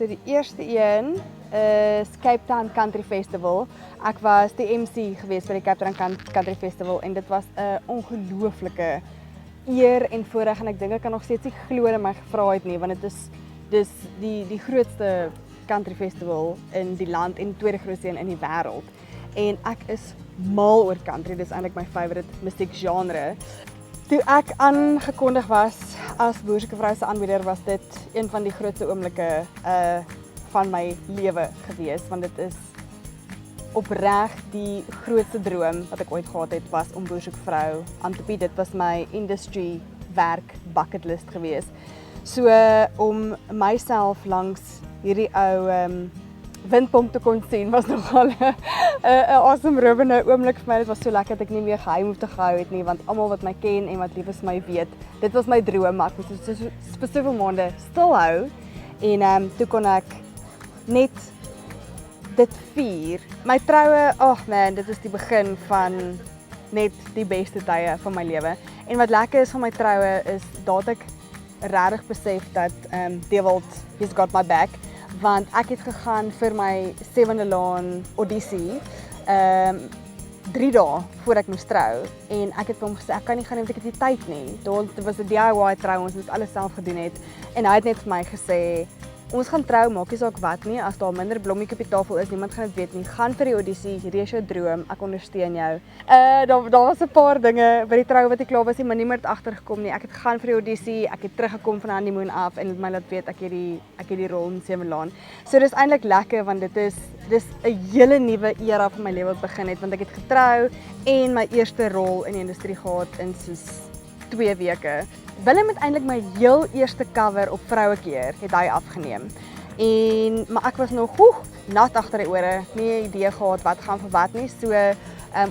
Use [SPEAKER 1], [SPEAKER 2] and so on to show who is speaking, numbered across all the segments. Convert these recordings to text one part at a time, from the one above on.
[SPEAKER 1] So die eerste een is Cape Town Country Festival. Ek was die MC geweest by die Cape Town Country Festival en dit was 'n ongelooflike eer en voorreg en ek dink ek kan nog steeds nie glo dat my gevra het nie, want dit is dis die grootste country festival in die land en tweede grootste een in die wêreld. En ek is mal oor country, dis eintlik my favourite musiekgenre. Toe ek aangekondig was as Boerse Vrou se aanbieder, was dit een van die grootste oomblikke van my lewe gewees, want dit is opreg die grootste droom wat ek ooit gehad het, was om Boerse Vrou aan te bied. Dit was my industry werk bucket list gewees. So om myself langs hierdie ou windpomp te kon sien was nogal 'n asemrowende oomblik vir my. Dit was so lekker dat ek nie meer geheim hoef te gehou het nie, want almal wat my ken en wat lief is vir my weet, dit was my droom, maar ek moes dit vir soveel maande stilhou en toe kon ek net dit vier. My troue, man, dit is die begin van net die beste tye van my lewe. En wat lekker is van my troue is dat ek regtig besef dat Dewald, he's got my back, want ek het gegaan vir my 7de laan audisie 3 dae voor ek moes trou en ek het vir hom gesê ek kan nie gaan nie want ek het nie tyd nie. Dit was 'n DIY trou, ons moes alles self gedoen het en hy het net vir my gesê ons gaan trou, maak nie saak wat nie, as daar minder blommetjies op die tafel is, niemand gaan dit weet nie. Gaan vir die audisie, hierdie is jou droom, ek ondersteun jou. Daar was 'n paar dinge by die trou wat ek klaar was nie, maar niemand het agtergekom nie. Ek het gegaan vir die audisie, ek het teruggekom van honeymoon af en het my laat weet ek het die rol in 7de laan. So dis eintlik lekker want dis 'n hele nuwe era van my lewe wat begin het, want ek het getrou en my eerste rol in die industrie gehad in soos 2 weke. Willem het eintlik my heel eerste cover op Vrouekeer het hy afgeneem. Maar ek was nog nat agter die ore, nie 'n idee gehad wat gaan vir wat nie. So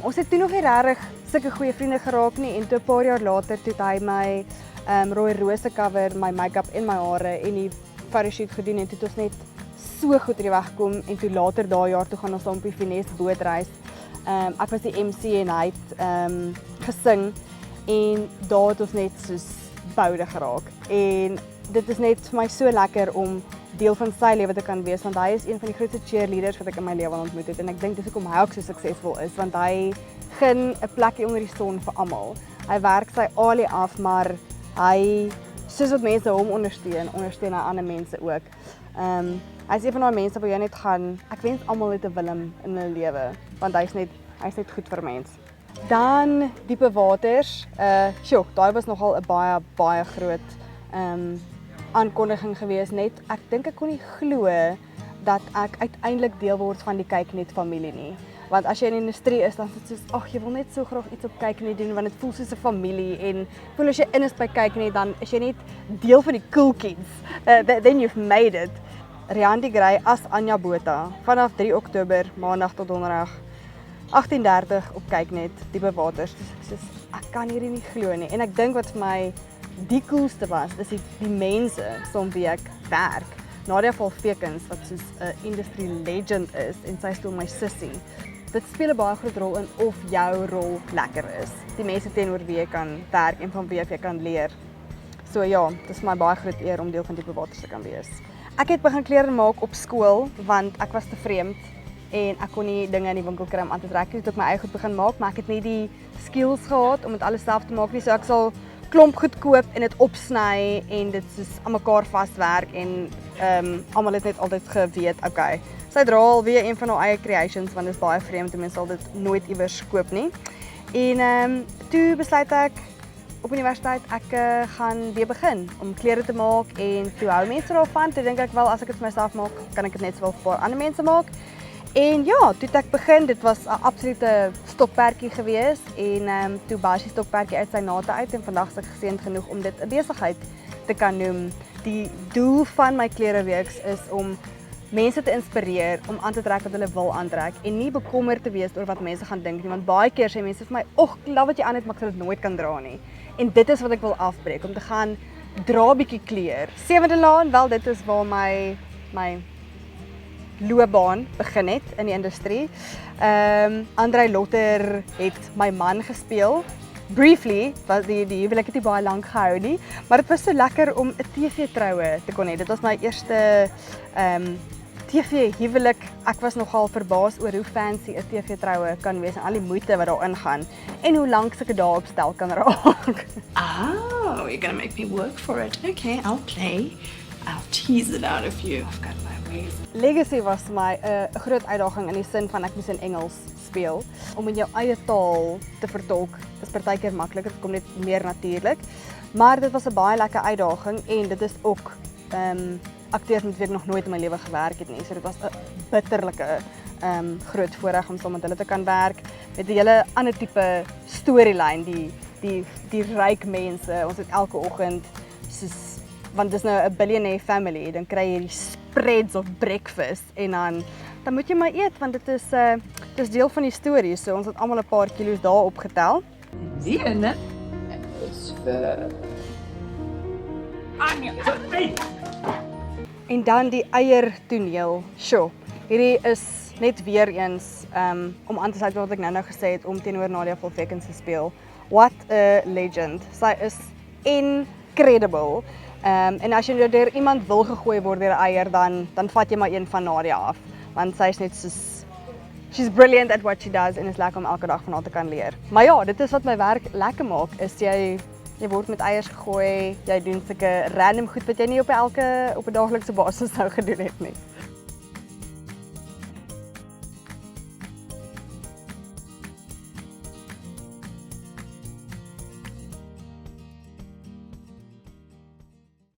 [SPEAKER 1] ons het toe nog nie regtig sulke goeie vriende geraak nie en toe 'n paar jaar later toe het hy my Rooi Rose cover, my make-up en my hare en die photoshoot gedoen en toe het ons net so goed oor die weg gekom en toe later daai jaar toe gaan ons dan op die Finesse bootreis. Ek was die MC en hy het gesing en daar het ons net soos boude geraak en dit is net vir my so lekker om deel van sy lewe te kan wees want hy is een van die grootste cheerleaders wat ek in my lewe ontmoet het en ek dink dis hoekom hy ook so suksesvol is want hy gun 'n plekkie onder die son vir almal. Hy werk sy alie af, maar hy soos wat mense hom ondersteun hy ander mense ook. Hy is een van daai mense waar jy net gaan, ek wens almal het 'n Willem in hulle lewe want hy's net goed vir mense. Dan Diepe Waters, daai was nogal 'n baie groot aankondiging geweest net. Ek dink ek kon nie glo dat ek uiteindelik deel word van die Kyknet familie nie. Want as jy in die industrie is, dan is dit soos, jy wil net so graag iets op Kyknet doen want dit voel soos 'n familie en voel as jy in is by Kyknet dan is jy net deel van die cool kids. Then you've made it. Rianti Gray as Anja Botha vanaf 3 Oktober maandag tot donderdag 18:30 op Kyknet, Diepe Waters. Dus ek kan hierdie nie glo nie. En ek dink wat vir my die coolste was, is die mense saam wie ek werk. Nadia Valfekens, wat soos 'n industry legend is, en sy is toe my sussie. Dit speel 'n baie groot rol in of jou rol lekker is. Die mense teenoor wie jy kan werk en van wie jy kan leer. So ja, dit is my baie groot eer om deel van Diepe Waters te kan wees. Ek het begin klere maak op skool, want ek was te vreemd. En ek kon nie dinge in die winkel kry om aan te trek nie, toe ek my eie goed begin maak, maar ek het nie die skills gehad om dit alles self te maak nie, so ek sal klomp goed koop en dit opsny en dit soos aan mekaar vaswerk en almal het net altyd geweet, okay, sy dra alweer een van haar eie creations, want dit is baie vreemd, mense sal dit nooit iewers koop nie. En toe besluit ek op universiteit, ek gaan weer begin om klere te maak en toe hou mense daarvan, toe dink ek wel, as ek dit vir myself maak, kan ek dit net sowel vir 'n paar ander mense maak. En ja, toe het ek begin, dit was 'n absolute stokperdjie gewees en toe bars die stokperdjie uit sy nate uit en vandag is ek geseënd genoeg om dit 'n besigheid te kan noem. Die doel van my klereweeks is om mense te inspireer om aan te trek wat hulle wil aantrek en nie bekommerd te wees oor wat mense gaan dink nie, want baie keer sê mense vir my, ek love wat jy aan het, maar ek sal dit nooit kan dra nie. En dit is wat ek wil afbreek, om te gaan dra bietjie kleur. 7de laan, wel dit is waar my loopbaan begin het in die industrie. Andrei Lotter het my man gespeel briefly, want die huwelik het nie baie lank gehou nie, maar dit was so lekker om 'n TV-troue te kon hê. Dit was my eerste TV-huwelik. Ek was nogal verbaas oor hoe fancy 'n TV-troue kan wees en al die moeite wat daarin gaan en hoe lank sulke dae op stel kan raak.
[SPEAKER 2] Oh, you're gonna make me work for it. Okay, I'll play. I'll tease it out of you. I've got my ways.
[SPEAKER 1] Legacy was vir my 'n groot uitdaging in die sin van ek moes in Engels speel. Om in jou eie taal te vertolk is partykeer maklik, dit kom net meer natuurlik. Maar dit was 'n baie lekker uitdaging en dit is ook akteurs met wie ek nog nooit in my lewe gewerk het nie. So dit was 'n bitterlike groot voorreg om saam met hulle te kan werk met 'n hele ander tipe storielyn, die ryk mense. Ons het elke oggend soos want dis nou 'n billionaire family, dan kry jy die spreads of breakfast en dan moet jy maar eet want dit is deel van die storie. So ons het almal 'n paar kilos daar opgetel.
[SPEAKER 2] Zie ne? Is vir Anja.
[SPEAKER 1] En dan die eiertoneel. Sjoe, hierdie is net weer eens om aan te sluit wat ek nou gesê het om teenoor Nadia Volvekens te speel. What a legend. Sy is incredible. En as jy deur iemand wil gegooi word deur 'n eier, dan vat jy maar een van Nadia af, want sy is net soos she's brilliant at what she does en is lekker om elke dag van haar te kan leer. Maar ja, dit is wat my werk lekker maak, is jy word met eiers gegooi, jy doen sulke random goed wat jy nie op 'n daaglikse basis sou gedoen het nie.